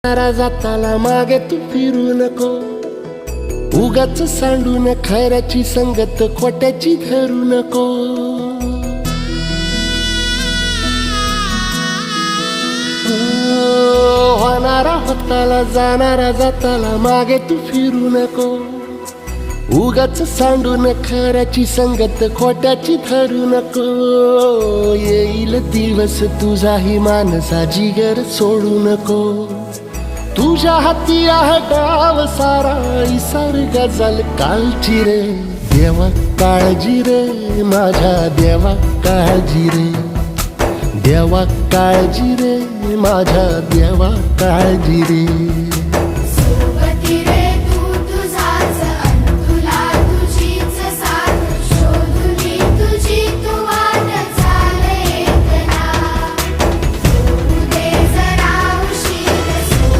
जाताला मागे तू फिरू नको, उगाच सांडून खैराची संगत खोट्याची धरू नको. होणारा होताला जाणारा जाताला मागे तू फिरू नको, उगाच सांडून खऱ्याची संगत खोट्याची धरू नको. येईल दिवस तुझाही मानसा जिगर सोडू नको, तुझ्या हाती आहे गाव सारा इसार गजल कालची रे. देवा काळजी रे माझ्या देवा काळजी रे, देवा काळजी रे माझ्या देवा काळजी रे.